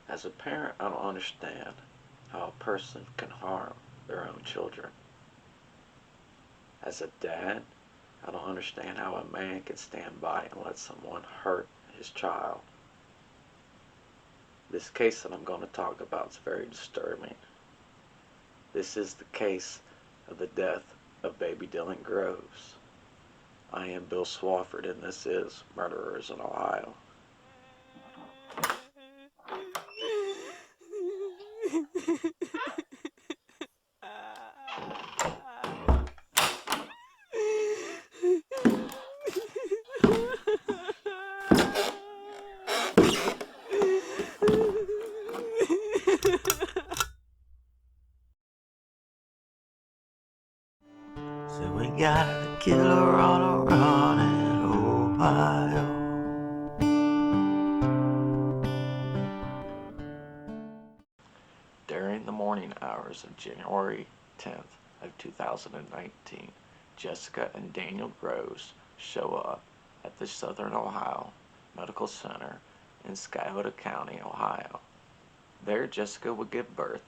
As a parent, I don't understand how a person can harm their own children. As a dad, I don't understand how a man can stand by and let someone hurt his child. This case that I'm going to talk about is very disturbing. This is the case of the death of baby Dylan Groves. I am Bill Swafford, and this is Murderers in Ohio. So we got a killer on a run in Ohio. During the morning hours of January 10th of 2019, Jessica and Daniel Groves show up at the Southern Ohio Medical Center in Scioto County, Ohio. There, Jessica would give birth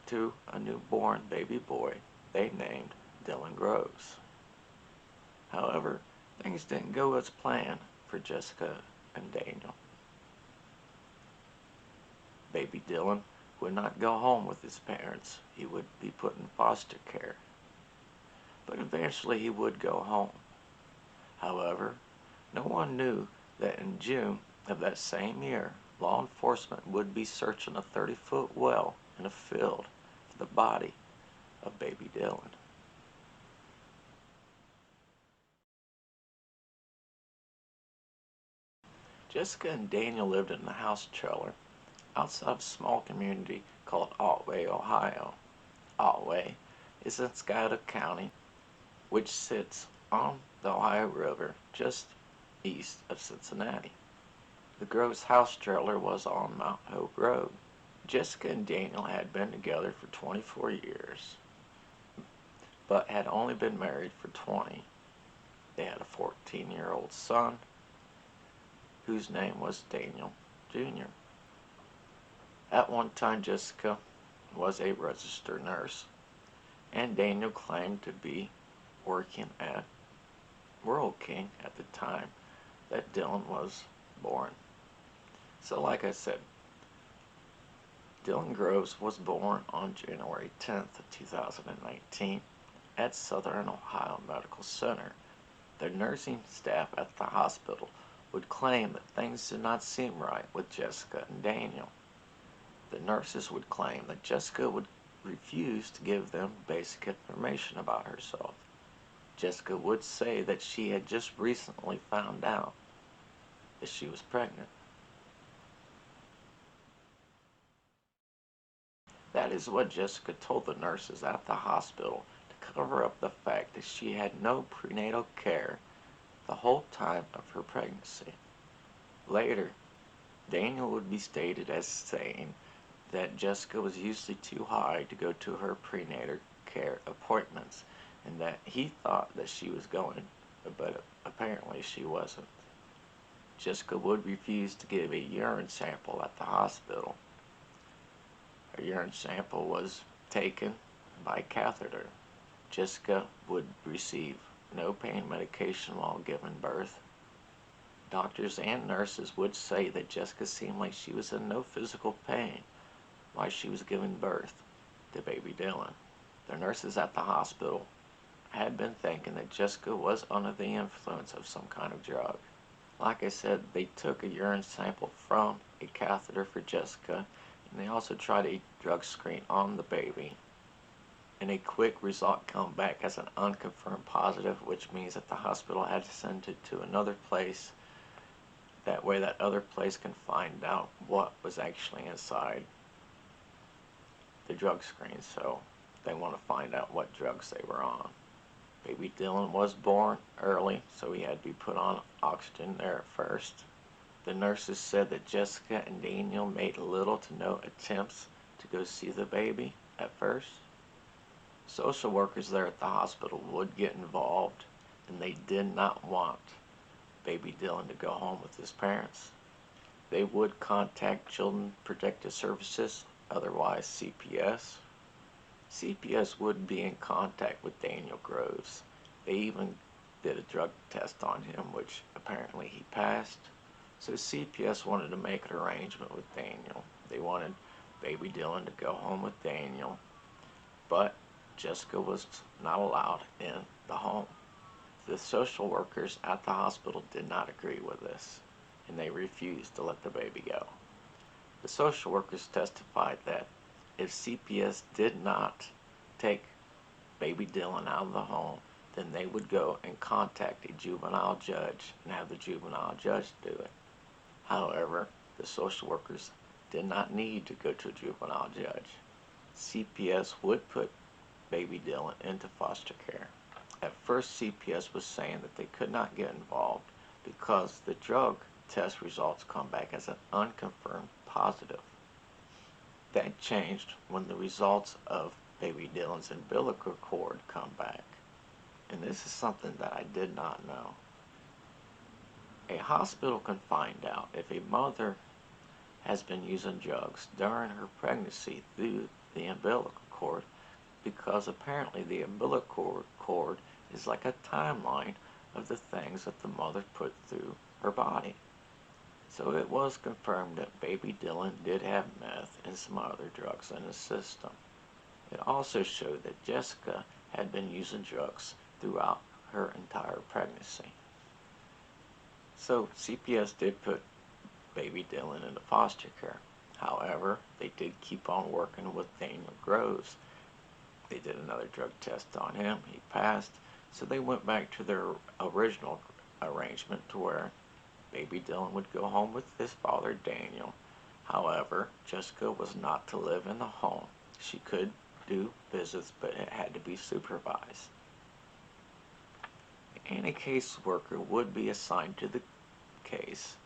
to a newborn baby boy they named Dylan Groves. However, things didn't go as planned for Jessica and Daniel. Baby Dylan would not go home with his parents. He would be put in foster care. But eventually he would go home. However, no one knew that in June of that same year, law enforcement would be searching a 30-foot well in a field for the body of baby Dylan. Jessica and Daniel lived in a house trailer outside of a small community called Otway, Ohio. Otway is in Scioto County, which sits on the Ohio River just east of Cincinnati. The Groves house trailer was on Mount Hope Road. Jessica and Daniel had been together for 24 years, but had only been married for 20. They had a 14-year-old son, whose name was Daniel Jr. At one time, Jessica was a registered nurse, and Daniel claimed to be working at Rural King at the time that Dylan was born. So like I said, Dylan Groves was born on January 10th of 2019 at Southern Ohio Medical Center. The nursing staff at the hospital would claim that things did not seem right with Jessica and Daniel. The nurses would claim that Jessica would refuse to give them basic information about herself. Jessica would say that she had just recently found out that she was pregnant. That is what Jessica told the nurses at the hospital to cover up the fact that she had no prenatal care the whole time of her pregnancy. Later, Daniel would be stated as saying that Jessica was usually too high to go to her prenatal care appointments, and that he thought that she was going, but apparently she wasn't. Jessica would refuse to give a urine sample at the hospital. Her urine sample was taken by catheter. Jessica would receive no pain medication while giving birth. Doctors and nurses would say that Jessica seemed like she was in no physical pain while she was giving birth to baby Dylan. The nurses at the hospital had been thinking that Jessica was under the influence of some kind of drug. Like I said, they took a urine sample from a catheter for Jessica, and they also tried a drug screen on the baby. And a quick result came back as an unconfirmed positive, which means that the hospital had to send it to another place. That way that other place can find out what was actually inside the drug screen, so they want to find out what drugs they were on. Baby Dylan was born early, so he had to be put on oxygen there at first. The nurses said that Jessica and Daniel made little to no attempts to go see the baby at first. Social workers there at the hospital would get involved, and they did not want baby Dylan to go home with his parents. They would contact Children Protective Services, otherwise CPS. CPS would be in contact with Daniel Groves. They even did a drug test on him, which apparently he passed. So CPS wanted to make an arrangement with Daniel. They wanted baby Dylan to go home with Daniel, but Jessica was not allowed in the home. The social workers at the hospital did not agree with this, and they refused to let the baby go. The social workers testified that if CPS did not take baby Dylan out of the home, then they would go and contact a juvenile judge and have the juvenile judge do it. However, the social workers did not need to go to a juvenile judge. CPS would put baby Dylan into foster care. At first, CPS was saying that they could not get involved because the drug test results come back as an unconfirmed positive. That changed when the results of baby Dylan's umbilical cord come back. And this is something that I did not know. A hospital can find out if a mother has been using drugs during her pregnancy through the umbilical cord, because apparently the umbilical cord is like a timeline of the things that the mother put through her body. So it was confirmed that baby Dylan did have meth and some other drugs in his system. It also showed that Jessica had been using drugs throughout her entire pregnancy. So CPS did put baby Dylan into foster care. However, they did keep on working with Daniel Groves. They did another drug test on him. He passed. So they went back to their original arrangement to where baby Dylan would go home with his father, Daniel. However, Jessica was not to live in the home. She could do visits, but it had to be supervised. And a caseworker would be assigned to the case,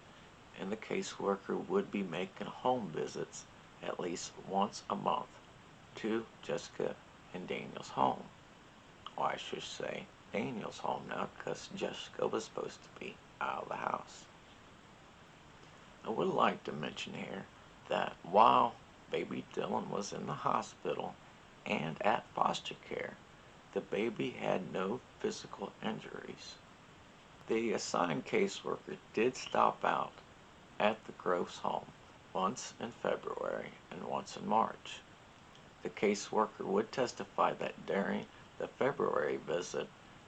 and the caseworker would be making home visits at least once a month to Jessica and Daniel's home. Or I should say Daniel's home now, because Jessica was supposed to be out of the house. I would like to mention here that while baby Dylan was in the hospital and at foster care, the baby had no physical injuries. The assigned caseworker did stop out at the Groves home once in February and once in March. The caseworker would testify that during the February visit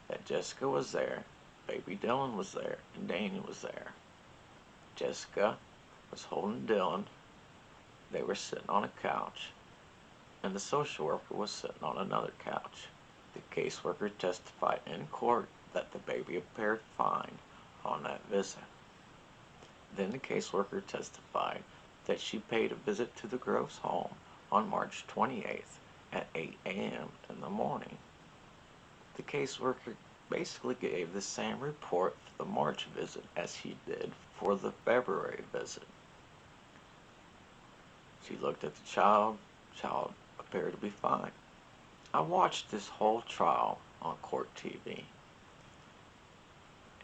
that Jessica was there, baby Dylan was there, and Daniel was there. Jessica was holding Dylan. They were sitting on a couch, and the social worker was sitting on another couch. The caseworker testified in court that the baby appeared fine on that visit. Then the caseworker testified that she paid a visit to the Groves home on March 28th at 8 a.m. in the morning. The caseworker basically gave the same report for the March visit as he did for the February visit. She looked at the child appeared to be fine. I watched this whole trial on court TV,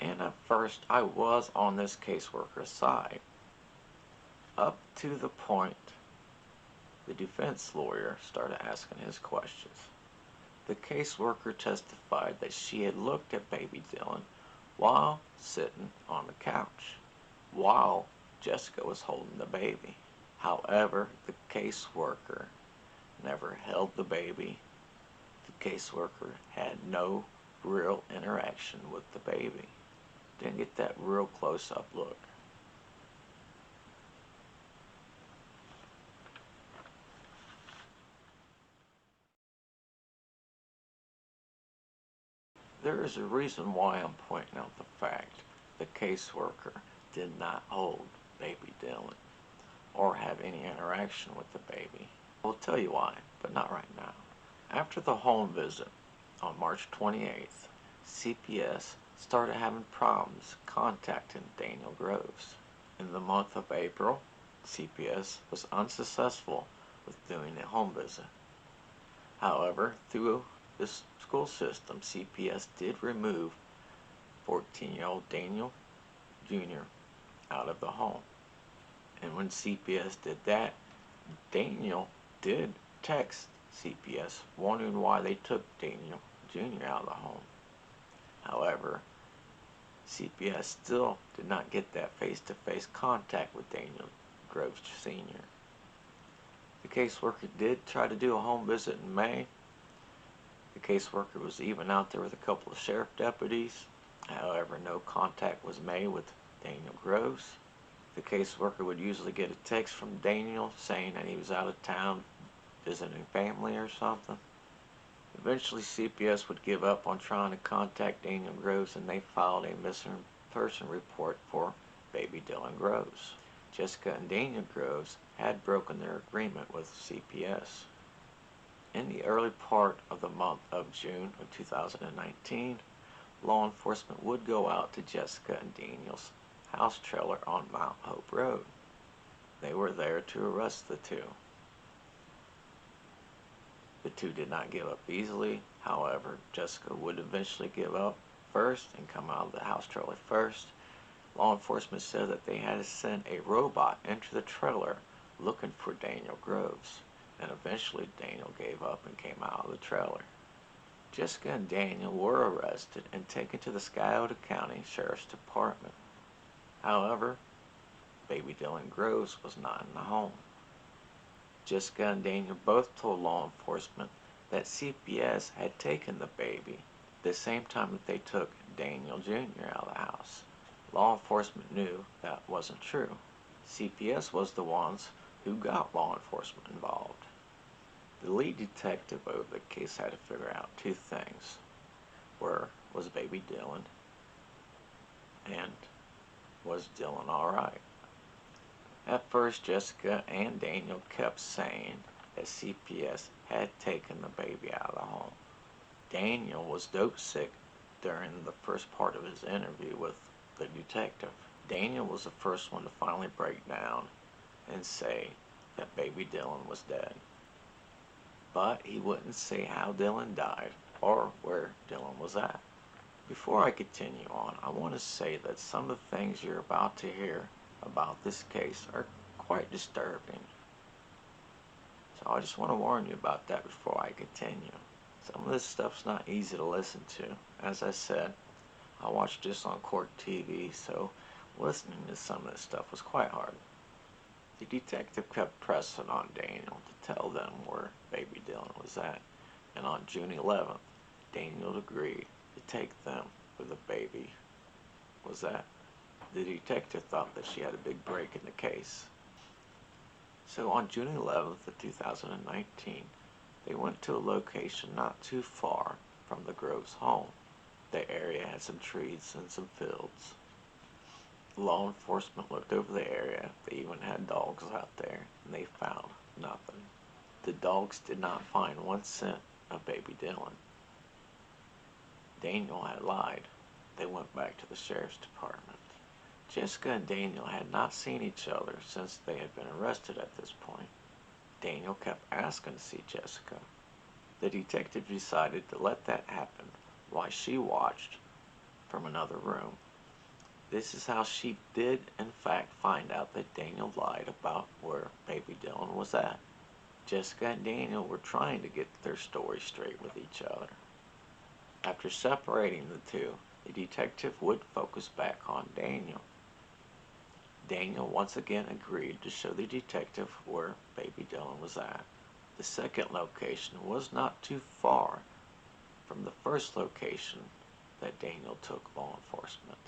and at first I was on this caseworker's side, up to the point the defense lawyer started asking his questions. The caseworker testified that she had looked at baby Dylan while sitting on the couch, while Jessica was holding the baby. However, the caseworker never held the baby. The caseworker had no real interaction with the baby. Didn't get that real close-up look. There is a reason why I'm pointing out the fact the caseworker did not hold baby Dylan or have any interaction with the baby. I'll tell you why, but not right now. After the home visit on March 28th, CPS started having problems contacting Daniel Groves. In the month of April, CPS was unsuccessful with doing a home visit. However, through the school system, CPS did remove 14-year-old Daniel Jr. out of the home. And when CPS did that, Daniel did text CPS wondering why they took Daniel Jr. out of the home. However, CPS still did not get that face-to-face contact with Daniel Groves Sr. The caseworker did try to do a home visit in May. The caseworker was even out there with a couple of sheriff deputies. However, no contact was made with Daniel Groves. The caseworker would usually get a text from Daniel saying that he was out of town visiting family or something. Eventually, CPS would give up on trying to contact Daniel Groves, and they filed a missing person report for baby Dylan Groves. Jessica and Daniel Groves had broken their agreement with CPS. In the early part of the month of June of 2019, law enforcement would go out to Jessica and Daniel's house trailer on Mount Hope Road. They were there to arrest the two. The two did not give up easily. However, Jessica would eventually give up first and come out of the house trailer first. Law enforcement said that they had to send a robot into the trailer looking for Daniel Groves, and eventually Daniel gave up and came out of the trailer. Jessica and Daniel were arrested and taken to the Scioto County Sheriff's Department. However, baby Dylan Groves was not in the home. Jessica and Daniel both told law enforcement that CPS had taken the baby the same time that they took Daniel Jr. out of the house. Law enforcement knew that wasn't true. CPS was the ones who got law enforcement involved. The lead detective over the case had to figure out two things. Where was baby Dylan? And was Dylan alright? At first, Jessica and Daniel kept saying that CPS had taken the baby out of the home. Daniel was dope sick during the first part of his interview with the detective. Daniel was the first one to finally break down and say that baby Dylan was dead. But he wouldn't say how Dylan died or where Dylan was at. Before I continue on, I want to say that some of the things you're about to hear about this case are quite disturbing. So I just want to warn you about that before I continue. Some of this stuff's not easy to listen to. As I said, I watched this on court TV, so listening to some of this stuff was quite hard. The detective kept pressing on Daniel to tell them where baby Dylan was at, and on June 11th, Daniel agreed to take them where the baby was at. The detective thought that she had a big break in the case. So on June 11th of 2019, they went to a location not too far from the Groves home. The area had some trees and some fields. Law enforcement looked over the area. They even had dogs out there, and they found nothing. The dogs did not find one scent of baby Dylan. Daniel had lied. They went back to the sheriff's department. Jessica and Daniel had not seen each other since they had been arrested at this point. Daniel kept asking to see Jessica. The detective decided to let that happen while she watched from another room. This is how she did in fact find out that Daniel lied about where baby Dylan was at. Jessica and Daniel were trying to get their story straight with each other. After separating the two, the detective would focus back on Daniel. Daniel once again agreed to show the detective where baby Dylan was at. The second location was not too far from the first location that Daniel took law enforcement.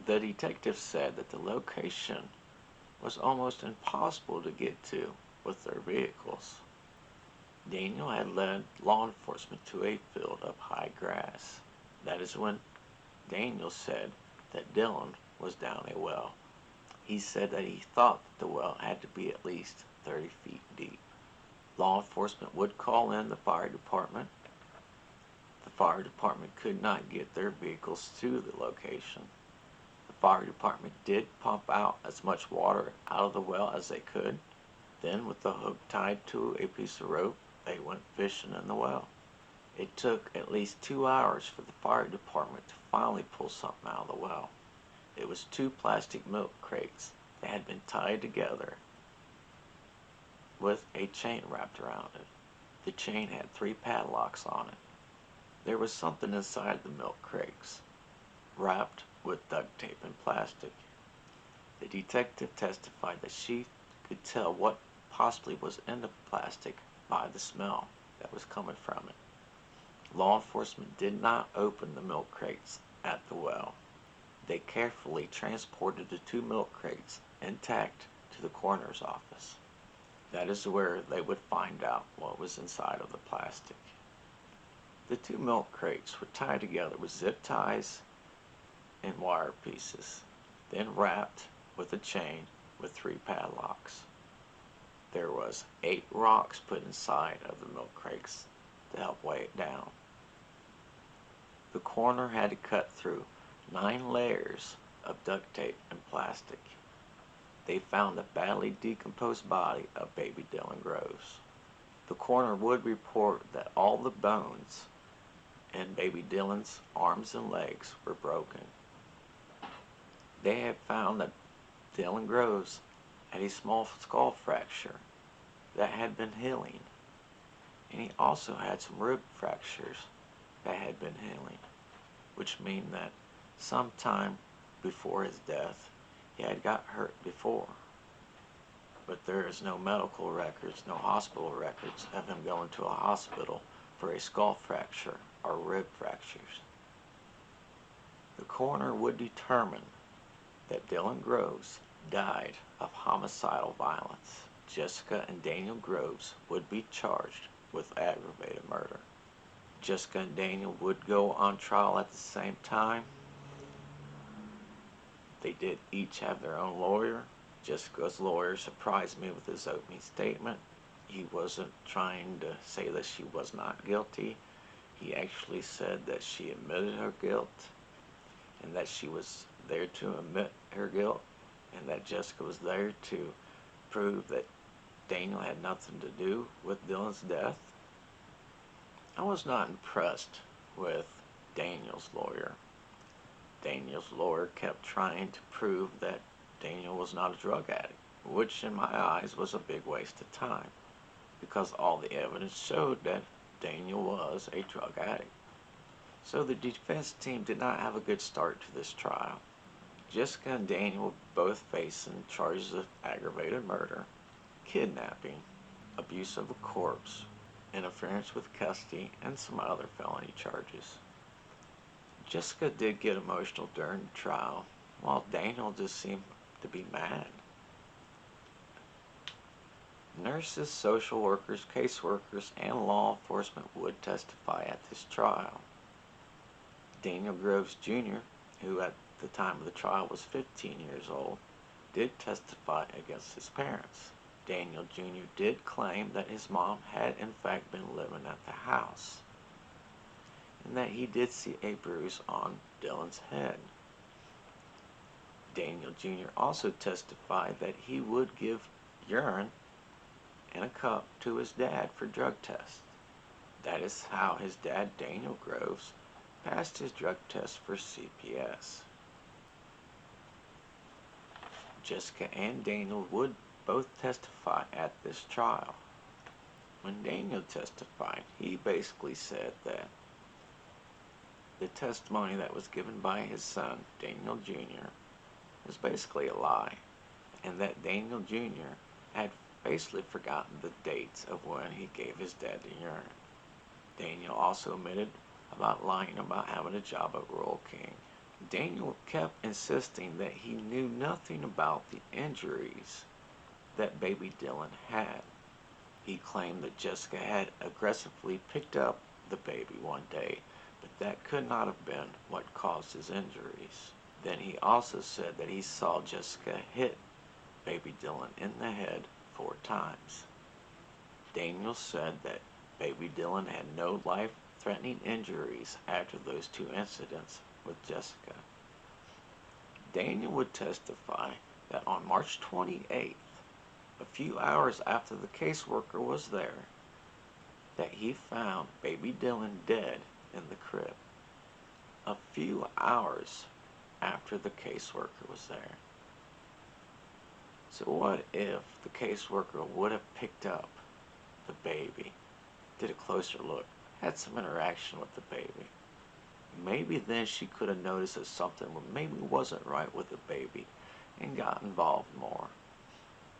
The detective said that the location was almost impossible to get to with their vehicles. Daniel had led law enforcement to a field of high grass. That is when Daniel said that Dylan was down a well. He said that he thought that the well had to be at least 30 feet deep. Law enforcement would call in the fire department. The fire department could not get their vehicles to the location. The fire department did pump out as much water out of the well as they could. Then, with the hook tied to a piece of rope, they went fishing in the well. It took at least 2 hours for the fire department to finally pull something out of the well. It was 2 plastic milk crates that had been tied together with a chain wrapped around it. The chain had 3 padlocks on it. There was something inside the milk crates, wrapped with duct tape and plastic. The detective testified that she could tell what possibly was in the plastic by the smell that was coming from it. Law enforcement did not open the milk crates at the well. They carefully transported the 2 milk crates intact to the coroner's office. That is where they would find out what was inside of the plastic. The 2 milk crates were tied together with zip ties and wire pieces, then wrapped with a chain with 3 padlocks. There was 8 rocks put inside of the milk crates to help weigh it down. The coroner had to cut through 9 layers of duct tape and plastic. They found the badly decomposed body of baby Dylan Groves. The coroner would report that all the bones in baby Dylan's arms and legs were broken. They had found that Dylan Groves had a small skull fracture that had been healing, and he also had some rib fractures that had been healing, which mean that sometime before his death he had got hurt before. But there is no medical records, no hospital records of him going to a hospital for a skull fracture or rib fractures. The coroner would determine that Dylan Groves died of homicidal violence. Jessica and Daniel Groves would be charged with aggravated murder. Jessica and Daniel would go on trial at the same time. They did each have their own lawyer. Jessica's lawyer surprised me with his opening statement. He wasn't trying to say that she was not guilty. He actually said that she admitted her guilt and that she was there to admit her guilt, and that Jessica was there to prove that Daniel had nothing to do with Dylan's death. I was not impressed with Daniel's lawyer. Daniel's lawyer kept trying to prove that Daniel was not a drug addict, which in my eyes was a big waste of time, because all the evidence showed that Daniel was a drug addict. So the defense team did not have a good start to this trial. Jessica and Daniel were both facing charges of aggravated murder, kidnapping, abuse of a corpse, interference with custody, and some other felony charges. Jessica did get emotional during the trial, while Daniel just seemed to be mad. Nurses, social workers, caseworkers, and law enforcement would testify at this trial. Daniel Groves Jr., who at the time of the trial was 15 years old, did testify against his parents. Daniel Jr. did claim that his mom had in fact been living at the house, and that he did see a bruise on Dylan's head. Daniel Jr. also testified that he would give urine in a cup to his dad for drug tests. That is how his dad, Daniel Groves, passed his drug test for CPS. Jessica and Daniel would both testify at this trial. When Daniel testified, he basically said that the testimony that was given by his son, Daniel Jr., was basically a lie, and that Daniel Jr. had basically forgotten the dates of when he gave his dad the urine. Daniel also admitted about lying about having a job at Royal King. Daniel kept insisting that he knew nothing about the injuries that baby Dylan had. He claimed that Jessica had aggressively picked up the baby one day, but that could not have been what caused his injuries. Then he also said that he saw Jessica hit baby Dylan in the head 4 times. Daniel said that baby Dylan had no life-threatening injuries after those 2 incidents with Jessica. Daniel would testify that on March 28th, a few hours after the caseworker was there, that he found baby Dylan dead in the crib a few hours after the caseworker was there. So what if the caseworker would have picked up the baby, did a closer look, had some interaction with the baby? Maybe then she could have noticed that something maybe wasn't right with the baby and got involved more.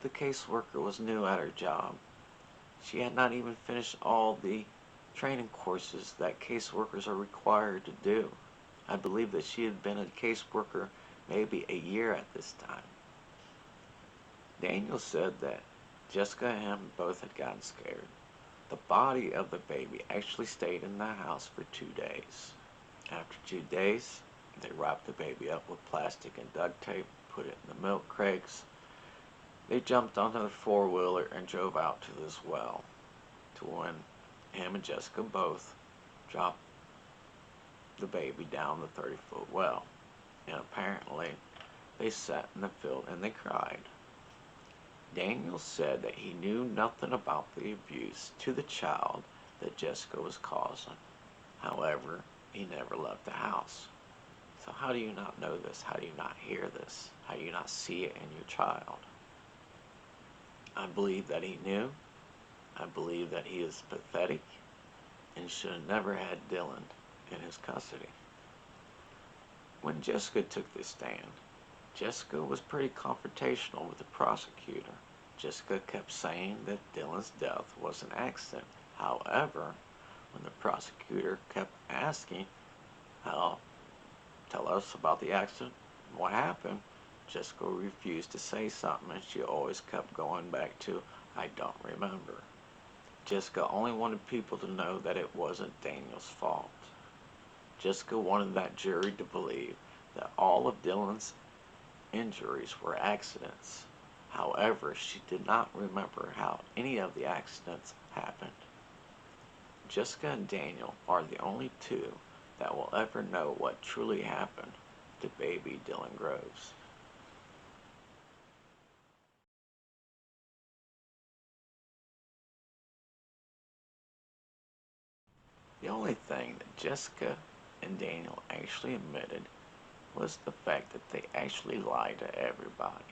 The caseworker was new at her job. She had not even finished all the training courses that caseworkers are required to do. I believe that she had been a caseworker maybe a year at this time. Daniel said that Jessica and him both had gotten scared. The body of the baby actually stayed in the house for 2 days. After 2 days, they wrapped the baby up with plastic and duct tape, put it in the milk crates. They jumped onto the four-wheeler and drove out to this well, to when him and Jessica both dropped the baby down the 30-foot well. And apparently, they sat in the field and they cried. Daniel said that he knew nothing about the abuse to the child that Jessica was causing. However, he never left the house. So how do you not know this? How do you not hear this? How do you not see it in your child? I believe that he knew. I believe that he is pathetic and should have never had Dylan in his custody. When Jessica took the stand, Jessica was pretty confrontational with the prosecutor. Jessica kept saying that Dylan's death was an accident. However, when the prosecutor kept asking, tell us about the accident, what happened, Jessica refused to say something and she always kept going back to, I don't remember. Jessica only wanted people to know that it wasn't Daniel's fault. Jessica wanted that jury to believe that all of Dylan's injuries were accidents. However, she did not remember how any of the accidents happened. Jessica and Daniel are the only two that will ever know what truly happened to baby Dylan Groves. The only thing that Jessica and Daniel actually admitted was the fact that they actually lied to everybody.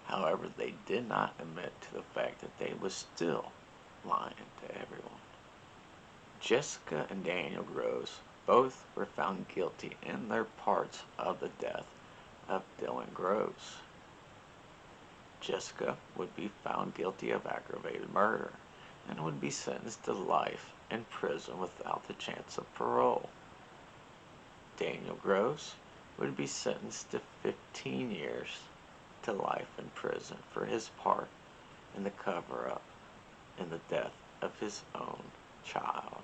However, they did not admit to the fact that they were still lying to everyone. Jessica and Daniel Groves both were found guilty in their parts of the death of Dylan Groves. Jessica would be found guilty of aggravated murder and would be sentenced to life in prison without the chance of parole. Daniel Groves would be sentenced to 15 years to life in prison for his part in the cover-up in the death of his own child.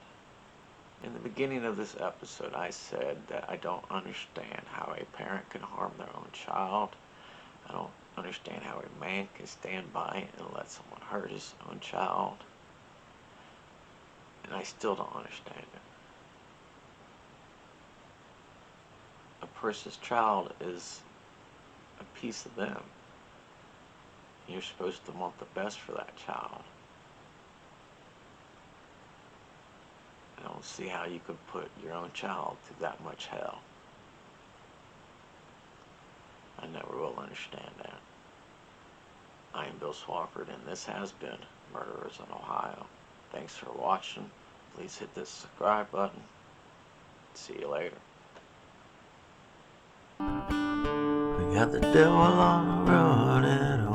In the beginning of this episode, I said that I don't understand how a parent can harm their own child. I don't understand how a man can stand by and let someone hurt his own child. And I still don't understand it. A person's child is a piece of them. You're supposed to want the best for that child. I don't see how you could put your own child through that much hell. I never will understand that. I am Bill Swafford, and this has been Murderers in Ohio. Thanks for watching. Please hit the subscribe button. See you later. We got the devil on the run and